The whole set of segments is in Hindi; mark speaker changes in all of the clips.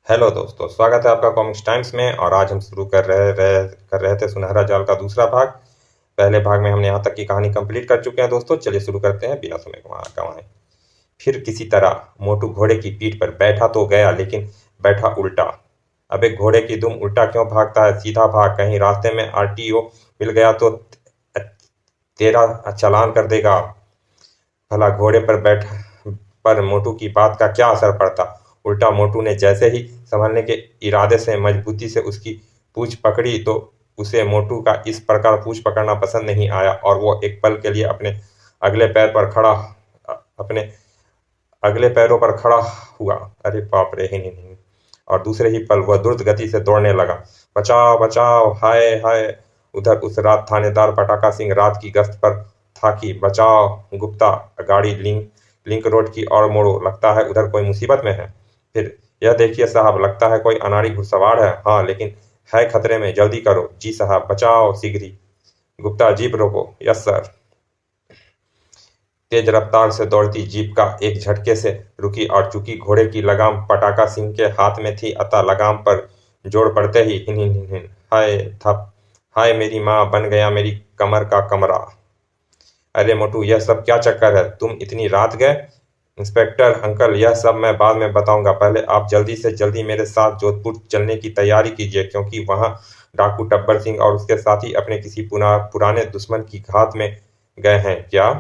Speaker 1: हेलो दोस्तों, स्वागत है आपका कॉमिक्स टाइम्स में। और आज हम शुरू कर रहे थे सुनहरा जाल का दूसरा भाग। पहले भाग में हमने यहाँ तक की कहानी कंप्लीट कर चुके हैं दोस्तों। चलिए शुरू करते हैं बिना समय गंवाए। फिर किसी तरह मोटू घोड़े की पीठ पर बैठा तो गया, लेकिन बैठा उल्टा। अबे घोड़े की दुम, उल्टा क्यों भागता है? सीधा भाग, कहीं रास्ते में आरटीओ मिल गया तो तेरा चालान कर देगा। भला घोड़े पर बैठ पर मोटू की बात का क्या असर पड़ता? उल्टा मोटू ने जैसे ही संभलने के इरादे से मजबूती से उसकी पूंछ पकड़ी तो उसे मोटू का इस प्रकार पूंछ पकड़ना पसंद नहीं आया, और वो एक पल के लिए अगले पैर पर खड़ा अपने अगले पैरों पर खड़ा हुआ। अरे बाप रे, ही नहीं। और दूसरे ही पल वह द्रुत गति से दौड़ने लगा। बचाओ बचाओ, हाय हाय। उधर उस रात थानेदार पटाका सिंह रात की गश्त पर था कि बचाओ गुप्ता, गाड़ी लिंक रोड की ओर मोड़ो, लगता है उधर कोई मुसीबत में है। फिर यह देखिए साहब, लगता है कोई अनाड़ी घुड़सवार है। हाँ, लेकिन है खतरे में, जल्दी करो। जी साहब, बचाओ शीघ्र ही। गुप्ता, जीप रोको। Yes sir. तेज रफ्तार से दौड़ती जीप का एक झटके से रुकी, और चूंकि घोड़े की लगाम पटाका सिंह के हाथ में थी, अतः लगाम पर जोर पड़ते ही हिन हिन हिन हिन, हाय थप, हाय मेरी माँ, बन गया मेरी कमर का कमरा। अरे मोटू, यह सब क्या चक्कर है? तुम इतनी रात गए? इंस्पेक्टर अंकल, यह सब मैं बाद में बताऊंगा। पहले आप जल्दी से जल्दी मेरे साथ जोधपुर चलने की तैयारी कीजिए, क्योंकि वहां डाकू टब्बर सिंह और उसके साथी अपने किसी पुराने दुश्मन की घात में गए हैं। क्या?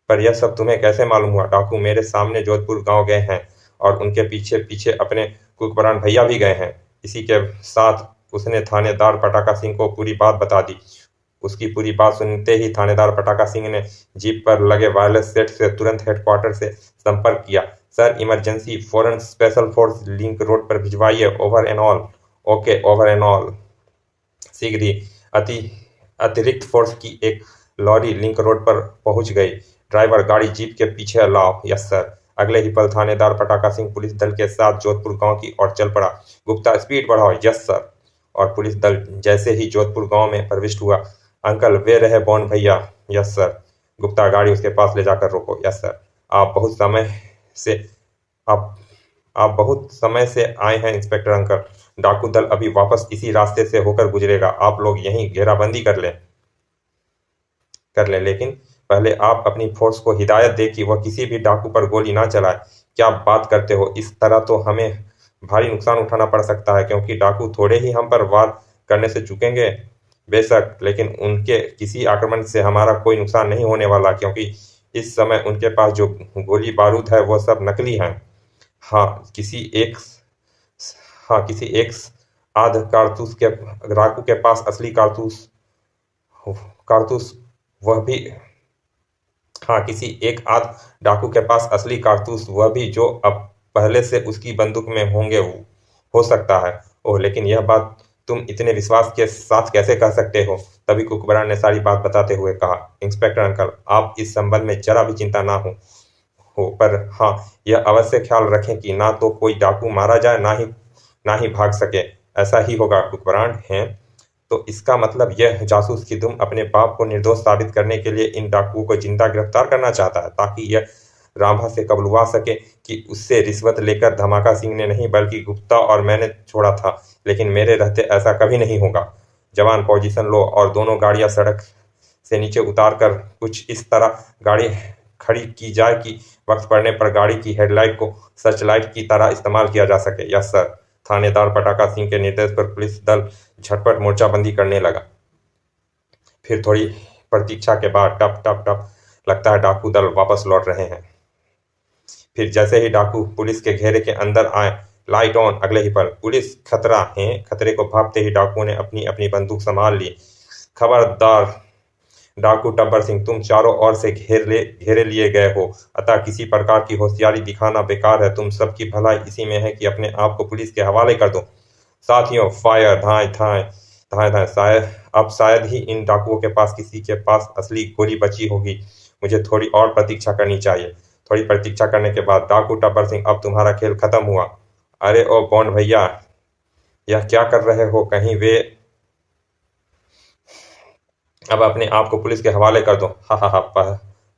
Speaker 1: पर यह सब तुम्हें कैसे मालूम हुआ? डाकू मेरे सामने जोधपुर गांव गए हैं, और उनके पीछे पीछे अपने कुकबरान भैया भी गए हैं। इसी के साथ उसने थानेदार पटाका सिंह को पूरी बात बता दी। उसकी पूरी बात सुनते ही थानेदार पटाका सिंह ने जीप पर लगे वायरलेस सेट से तुरंत हेडक्वार्टर से संपर्क किया। सर, इमरजेंसी, फौरन स्पेशल फोर्स लिंक रोड पर भिजवाइए। Over and all. Okay, over and all. शीघ्र ही अति अतिरिक्त फोर्स की एक लॉरी लिंक रोड पर पहुंच गई। ड्राइवर, गाड़ी जीप के पीछे लाओ। Yes sir. अगले ही पल थानेदार पटाका सिंह पुलिस दल के साथ जोधपुर गांव की ओर चल पड़ा। गुप्ता, स्पीड बढ़ाओ। Yes sir. और पुलिस दल जैसे ही जोधपुर गांव में प्रविष्ट हुआ, अंकल वे रहे बॉन्ड भैया। Yes sir. गुप्ता, गाड़ी उसके पास ले जाकर रोको। Yes sir. आप बहुत समय से आप आप बहुत समय से आए हैं इंस्पेक्टर अंकल। डाकू दल अभी वापस इसी रास्ते से होकर गुजरेगा। आप लोग यहीं घेराबंदी कर लें, लेकिन पहले आप अपनी फोर्स को हिदायत दें कि वह किसी भी डाकू पर गोली ना चलाए। क्या बात करते हो? इस तरह तो हमें भारी नुकसान उठाना पड़ सकता है, क्योंकि डाकू थोड़े ही हम पर वार करने से चूकेंगे। बेशक, लेकिन उनके किसी आक्रमण से हमारा कोई नुकसान नहीं होने वाला, क्योंकि इस समय उनके पास जो गोली बारूद है वह सब नकली हैं। हाँ, किसी एक आध कारतूस के डाकू के पास असली कारतूस कारतूस वह भी हाँ, किसी एक आध डाकू के पास असली कारतूस, वह भी जो अब पहले से उसकी बंदूक में होंगे, हो सकता है। ओह, लेकिन यह बात तुम इतने विश्वास के साथ कैसे कह सकते हो? तभी कुकबरा ने सारी बात बताते हुए कहा। इंस्पेक्टर अंकल, आप इस संबंध में जरा भी चिंता ना हो, पर हाँ, यह अवश्य ख्याल रखें कि ना तो कोई डाकू मारा जाए, ना ही भाग सके। ऐसा ही होगा कुकबरान हैं। तो इसका मतलब यह जासूस कि तुम अपने बाप को निर्दोष साबित करने के लिए इन डाकुओं को जिंदा गिरफ्तार करना चाहता है, ताकि यह रामभा से कबलवा सके कि उससे रिश्वत लेकर धमाका सिंह ने नहीं बल्कि गुप्ता और मैंने छोड़ा था। लेकिन मेरे रहते ऐसा कभी नहीं होगा। जवान, पोजीशन लो और दोनों गाड़ियां सड़क से नीचे उतार कर कुछ इस तरह गाड़ी खड़ी की जाए कि वक्त पड़ने पर गाड़ी की हेडलाइट को सर्च लाइट की तरह इस्तेमाल किया जा सके। Yes sir. थानेदार पटाका सिंह के निर्देश पर पुलिस दल झटपट मोर्चाबंदी करने लगा। फिर थोड़ी प्रतीक्षा के बाद टप टप टप, लगता है डाकू दल वापस लौट रहे हैं। फिर जैसे ही डाकू पुलिस के घेरे के अंदर आए, लाइट ऑन। अगले ही पल पुलिस, खतरा है। खतरे को भांपते ही डाकुओं ने अपनी अपनी बंदूक संभाल ली। खबरदार डाकू टब्बर सिंह, तुम चारों ओर से घेरे लिए गए हो, अतः किसी प्रकार की होशियारी दिखाना बेकार है। तुम सबकी भलाई इसी में है कि अपने आप को पुलिस के हवाले कर दो। साथियों, फायर! धाए धाए धाए धाए। शायद ही इन डाकुओं के पास किसी के पास असली गोली बची होगी। मुझे थोड़ी और प्रतीक्षा करनी चाहिए। थोड़ी प्रतीक्षा करने के बाद, डाकू टब्बर सिंह, अब तुम्हारा खेल खत्म हुआ। अरे ओ बॉन्ड भैया, यह क्या कर रहे हो? कहीं वे अब अपने आप को पुलिस के हवाले कर दो। हा हा हा,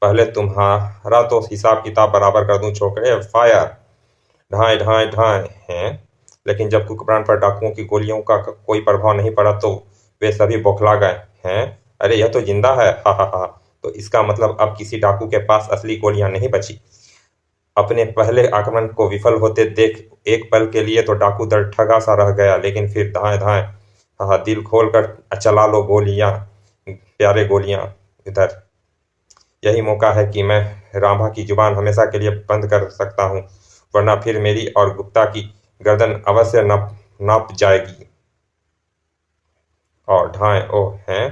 Speaker 1: पहले तुम्हारा तो हिसाब किताब बराबर कर दूं छोकरे। फायर! ढाई ढाई ढाई हैं। लेकिन जब कुकब्रांड पर डाकुओं की गोलियों का कोई प्रभाव नहीं पड़ा तो वे सभी बौखला गए। हैं, अरे यह तो जिंदा है, हा हा हा। तो इसका मतलब अब किसी डाकू के पास असली गोलियां नहीं बची। अपने पहले आक्रमण को विफल होते देख एक पल के लिए तो डाकू दल ठगा सा रह गया, लेकिन फिर धाए धाए, हाँ, दिल खोल कर चला लो गोलियां, प्यारे गोलियां। इधर यही मौका है कि मैं राभा की जुबान हमेशा के लिए बंद कर सकता हूँ, वरना फिर मेरी और गुप्ता की गर्दन अवश्य नाप जाएगी। और ढाए ओ हैं,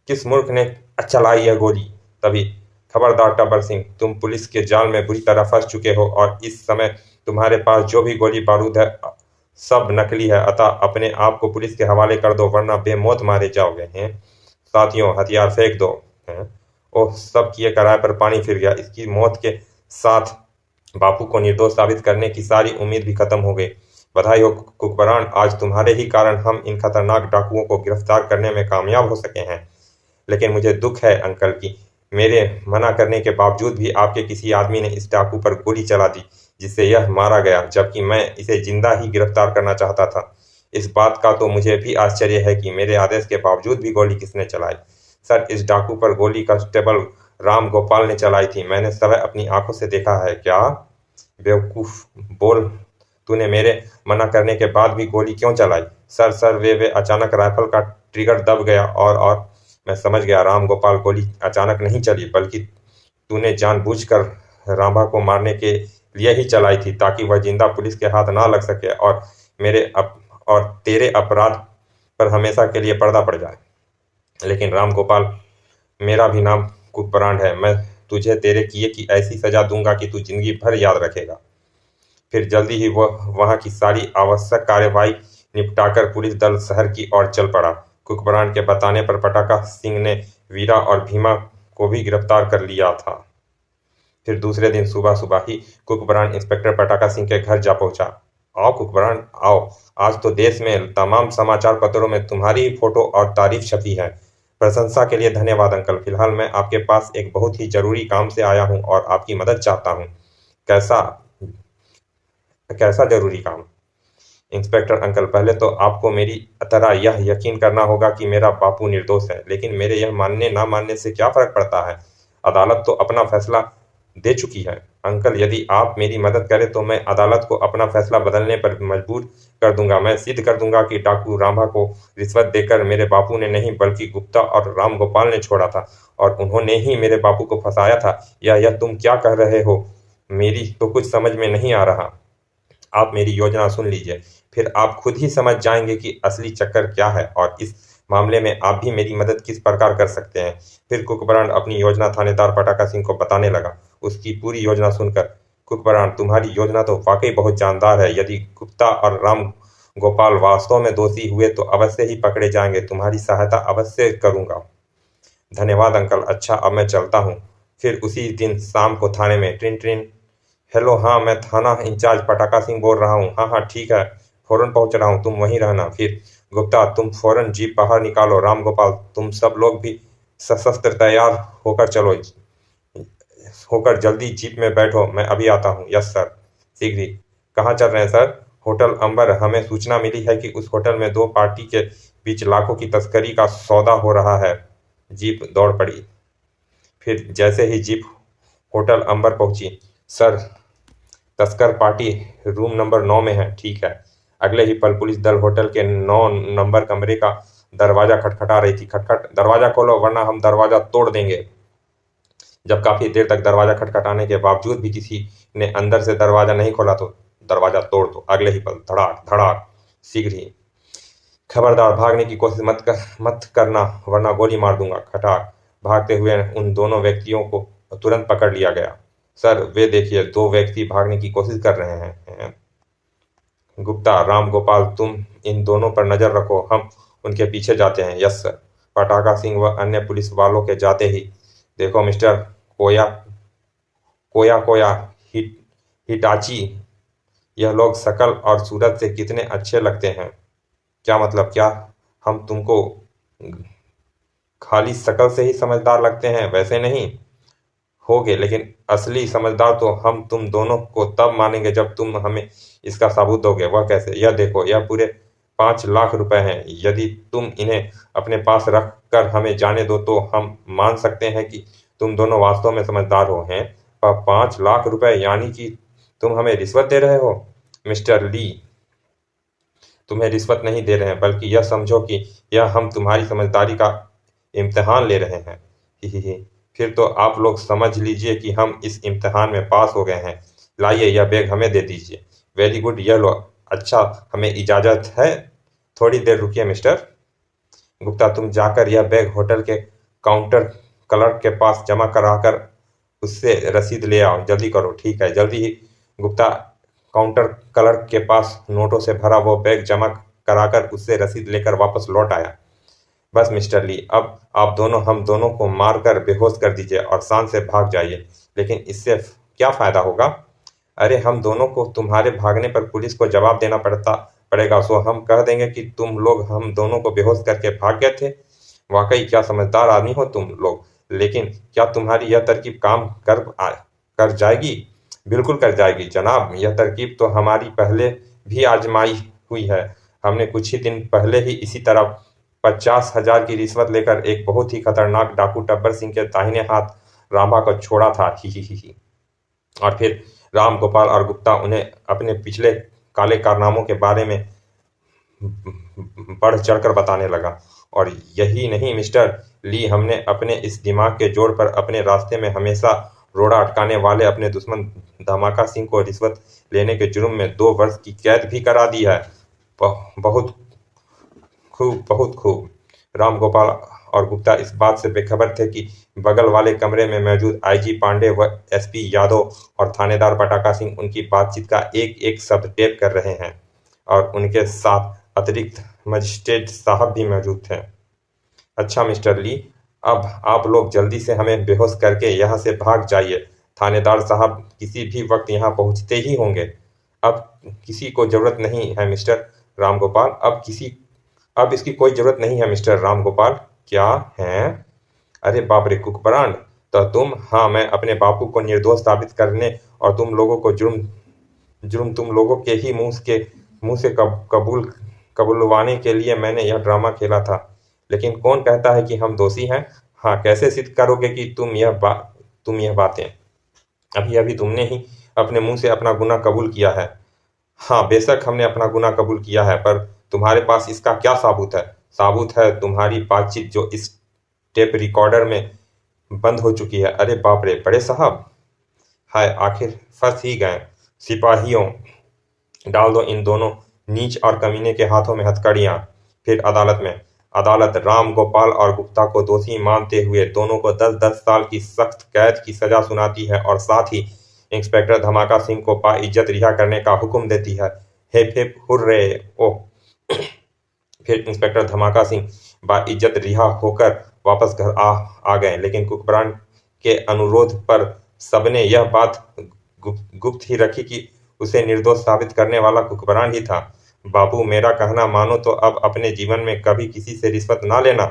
Speaker 1: किस मूर्ख ने चलाई है गोली? तभी, खबरदार टब्बर सिंह, तुम पुलिस के जाल में बुरी तरह फंस चुके हो और इस समय तुम्हारे पास जो भी गोली बारूद है सब नकली है। अतः अपने आप को पुलिस के हवाले कर दो, वरना बेमौत मारे जाओगे। हैं, साथियों हथियार फेंक दो। हैं, ओह, सब किए कराए पर पानी फिर गया। इसकी मौत के साथ बापू को निर्दोष साबित करने की सारी उम्मीद भी खत्म हो गई। बधाई हो कुकबरान, आज तुम्हारे ही कारण हम इन खतरनाक डाकुओं को गिरफ्तार करने में कामयाब हो सके हैं। लेकिन मुझे दुख है अंकल कि मेरे मना करने के बावजूद भी आपके किसी आदमी ने इस डाकू पर गोली चला दी, जिससे यह मारा गया, जबकि मैं इसे जिंदा ही गिरफ्तार करना चाहता था। इस बात का तो मुझे भी आश्चर्य है कि मेरे आदेश के बावजूद भी गोली किसने चलाई। सर, इस डाकू पर गोली कांस्टेबल राम गोपाल ने चलाई थी। मैंने स्वयं अपनी आंखों से देखा है। क्या? बेवकूफ, बोल, तूने मेरे मना करने के बाद भी गोली क्यों चलाई? सर वे अचानक राइफल का ट्रिगर दब गया और मैं समझ गया। राम गोपाल, गोली अचानक नहीं चली, बल्कि तूने जानबूझकर राभा को मारने के लिए ही चलाई थी, ताकि वह जिंदा पुलिस के हाथ ना लग सके और और तेरे अपराध पर हमेशा के लिए पर्दा पड़ जाए। लेकिन राम गोपाल, मेरा भी नाम कुकबरांड है। मैं तुझे तेरे किए की ऐसी सजा दूंगा कि तू जिंदगी भर याद रखेगा। फिर जल्दी ही वह वहां की सारी आवश्यक कार्यवाही निपटाकर पुलिस दल शहर की ओर चल पड़ा। कुकबरान के बताने पर पटाका सिंह ने वीरा और भीमा को भी गिरफ्तार कर लिया था। फिर दूसरे दिन सुबह सुबह ही कुकबरान इंस्पेक्टर पटाका सिंह के घर जा पहुंचा। आओ कुकबरान, आओ। आज तो देश में तमाम समाचार पत्रों में तुम्हारी ही फोटो और तारीफ छपी है। प्रशंसा के लिए धन्यवाद अंकल। फिलहाल मैं आपके पास एक बहुत ही जरूरी काम से आया हूं और आपकी मदद चाहता हूं। कैसा कैसा जरूरी काम? इंस्पेक्टर अंकल, पहले तो आपको मेरी तरह यह यकीन करना होगा कि मेरा बापू निर्दोष है, लेकिन मेरे यह मानने ना मानने से क्या फर्क पड़ता है? अदालत तो अपना फैसला दे चुकी है। अंकल, यदि आप मेरी मदद करें तो मैं अदालत को अपना फैसला बदलने पर मजबूर कर दूंगा। मैं सिद्ध कर दूंगा कि डाकू राभा को रिश्वत देकर मेरे बापू ने नहीं, बल्कि गुप्ता और राम गोपाल ने छोड़ा था और उन्होंने ही मेरे बापू को फंसाया था। यह तुम क्या कह रहे हो? मेरी तो कुछ समझ में नहीं आ रहा। आप मेरी योजना सुन लीजिए, फिर आप खुद ही समझ जाएंगे कि असली चक्कर क्या है और इस मामले में आप भी मेरी मदद किस प्रकार कर सकते हैं। फिर कुकबरान अपनी योजना थानेदार पटाका सिंह को बताने लगा। उसकी पूरी योजना सुनकर, कुकबरान, तुम्हारी योजना तो वाकई बहुत जानदार है। यदि गुप्ता और राम गोपाल वास्तव में दोषी हुए तो अवश्य ही पकड़े जाएंगे। तुम्हारी सहायता अवश्य करूंगा। धन्यवाद अंकल। अच्छा, अब मैं चलता हूँ। फिर उसी दिन शाम को थाने में ट्रिन ट्रिन। हेलो, हाँ, मैं थाना इंचार्ज पटाका सिंह बोल रहा हूँ। हाँ हाँ, ठीक है, फौरन पहुंच रहा हूँ, तुम वहीं रहना। फिर गुप्ता, तुम फौरन जीप बाहर निकालो। राम गोपाल, तुम सब लोग भी सशस्त्र तैयार होकर चलो, होकर जल्दी जीप में बैठो, मैं अभी आता हूँ। यस सर, शीघ्र ही। कहाँ चल रहे हैं सर? होटल अंबर। हमें सूचना मिली है कि उस होटल में दो पार्टी के बीच लाखों की तस्करी का सौदा हो रहा है। जीप दौड़ पड़ी। फिर जैसे ही जीप होटल अंबर पहुंची, सर, तस्कर पार्टी रूम नंबर 9 में है। ठीक है। अगले ही पल पुलिस दल होटल के 9 नंबर कमरे का दरवाजा खटखटा रही थी। खटखट, दरवाजा खोलो वरना हम दरवाजा तोड़ देंगे। जब काफी देर तक दरवाजा खटखटाने के बावजूद भी किसी ने अंदर से दरवाजा नहीं खोला तो दरवाजा तोड़ दो। अगले ही पल धड़ाक धड़ाक, शीघ्र ही। खबरदार, भागने की कोशिश मत करना वरना गोली मार दूंगा। खटाक। भागते हुए उन दोनों व्यक्तियों को तुरंत पकड़ लिया गया। सर, वे देखिए, दो व्यक्ति भागने की कोशिश कर रहे हैं। गुप्ता, राम गोपाल, तुम इन दोनों पर नजर रखो, हम उनके पीछे जाते हैं। Yes sir. पटाका सिंह व अन्य पुलिस वालों के जाते ही, देखो मिस्टर कोया कोया कोया हिट हिटाची, यह लोग शकल और सूरत से कितने अच्छे लगते हैं। क्या मतलब? क्या हम तुमको खाली शकल से ही समझदार लगते हैं, वैसे नहीं? होगे, लेकिन असली समझदार तो हम तुम दोनों को तब मानेंगे जब तुम हमें इसका सबूत दोगे। वह कैसे? यह देखो, यह पूरे 5 लाख रुपए हैं। यदि तुम इन्हें अपने पास रख कर हमें जाने दो तो हम मान सकते हैं कि तुम दोनों वास्तव में समझदार हो। हैं पर 5 लाख रुपए, यानी कि तुम हमें रिश्वत दे रहे हो? मिस्टर ली, तुम्हें रिश्वत नहीं दे रहे हैं, बल्कि यह समझो कि यह हम तुम्हारी समझदारी का इम्तिहान ले रहे हैं। ही। फिर तो आप लोग समझ लीजिए कि हम इस इम्तिहान में पास हो गए हैं। लाइए, यह बैग हमें दे दीजिए। वेरी गुड, यह लो। अच्छा, हमें इजाज़त है? थोड़ी देर रुकिए मिस्टर गुप्ता, तुम जाकर यह बैग होटल के काउंटर क्लर्क के पास जमा कराकर उससे रसीद ले आओ। जल्दी करो। ठीक है, जल्दी ही। गुप्ता काउंटर क्लर्क के पास नोटों से भरा वो बैग जमा कराकर उससे रसीद लेकर वापस लौट आया। बस मिस्टर ली, अब आप दोनों हम दोनों को मारकर बेहोश कर दीजिए और शान से भाग जाइए। लेकिन इससे क्या फायदा होगा? अरे, हम दोनों को तुम्हारे भागने पर पुलिस को जवाब देना पड़ेगा। सो हम कह देंगे कि तुम लोग हम दोनों को बेहोश करके भाग गए थे। वाकई क्या समझदार आदमी हो तुम लोग। लेकिन क्या तुम्हारी यह तरकीब काम कर जाएगी? बिल्कुल कर जाएगी जनाब। यह तरकीब तो हमारी पहले भी आजमाई हुई है। हमने कुछ ही दिन पहले ही इसी तरह 50,000 की रिश्वत लेकर एक बहुत ही खतरनाक डाकू टब्बर सिंह के दाहिने हाथ रामा को छोड़ा था। ही। और फिर राम गोपाल और गुप्ता उन्हें अपने पिछले काले कारनामों के बारे में बढ़ चढ़कर बताने लगा। और यही नहीं मिस्टर ली, हमने अपने इस दिमाग के जोर पर अपने रास्ते में हमेशा रोड़ा अटकाने वाले अपने दुश्मन धमाका सिंह को रिश्वत लेने के जुर्म में 2 वर्ष की कैद भी करा दी है। बहुत खूब, बहुत खूब। राम गोपाल और गुप्ता इस बात से बेखबर थे कि बगल वाले कमरे में मौजूद आईजी पांडे व एसपी यादव और थानेदार पटाका सिंह उनकी बातचीत का एक एक शब्द टेप कर रहे हैं। और उनके साथ अतिरिक्त मजिस्ट्रेट साहब भी मौजूद थे। अच्छा मिस्टर ली, अब आप लोग जल्दी से हमें बेहोश करके यहाँ से भाग जाइए। थानेदार साहब किसी भी वक्त यहाँ पहुँचते ही होंगे। अब किसी को जरूरत नहीं है मिस्टर रामगोपाल, अब इसकी कोई जरूरत नहीं है मिस्टर रामगोपाल। क्या है? अरे बाप रे, कुकबरांड तो तुम? हाँ, मैं अपने बापू को निर्दोष साबित करने और तुम लोगों को जुर्म तुम लोगों के ही मुंह से कबूलवाने के लिए मैंने यह ड्रामा खेला था। लेकिन कौन कहता है कि हम दोषी हैं? हाँ, कैसे सिद्ध करोगे कि तुम यह बातें? अभी अभी तुमने ही अपने मुंह से अपना गुनाह कबूल किया है। हाँ, बेशक हमने अपना गुनाह कबूल किया है, पर तुम्हारे पास इसका क्या सबूत है? सबूत है तुम्हारी बातचीत जो इस टेप रिकॉर्डर में बंद हो चुकी है। अरे बाप रे, बड़े साहब! हाय, आखिर फंस ही गए। सिपाहियों, डाल दो इन दोनों नीच और कमीने के हाथों में हथकड़ियां। फिर अदालत में। अदालत राम गोपाल और गुप्ता को दोषी मानते हुए दोनों को 10-10 साल की सख्त कैद की सजा सुनाती है और साथ ही इंस्पेक्टर धमाका सिंह को बाइज्जत रिहा करने का हुक्म देती है। Hip hip hurray. ओह! फिर इंस्पेक्टर धमाका सिंह बाइज्जत रिहा होकर वापस घर आ गए। लेकिन कुकबरान के अनुरोध पर सबने यह बात गुप्त ही रखी कि उसे निर्दोष साबित करने वाला कुकबरान ही था। बाबू, मेरा कहना मानो तो अब अपने जीवन में कभी किसी से रिश्वत ना लेना।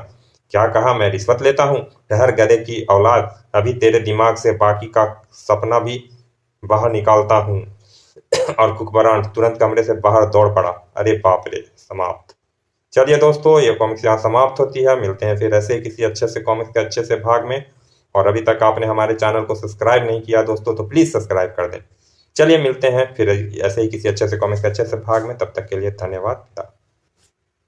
Speaker 1: क्या कहा? मैं रिश्वत लेता हूँ? ठहर गधे की औलाद, अभी तेरे दिमाग से बाकी का सपना भी बाहर निकालता हूँ। और कुकबरान तुरंत कमरे से बाहर दौड़ पड़ा। अरे बाप रे! समाप्त। चलिए दोस्तों, ये कॉमिक्स यहाँ समाप्त होती है। मिलते हैं फिर ऐसे ही किसी अच्छे से कॉमिक्स के अच्छे से भाग में। और अभी तक आपने हमारे चैनल को सब्सक्राइब नहीं किया दोस्तों, तो प्लीज़ सब्सक्राइब कर दें। चलिए मिलते हैं फिर ऐसे ही किसी अच्छे से कॉमिक्स के अच्छे से भाग में। तब तक के लिए धन्यवाद।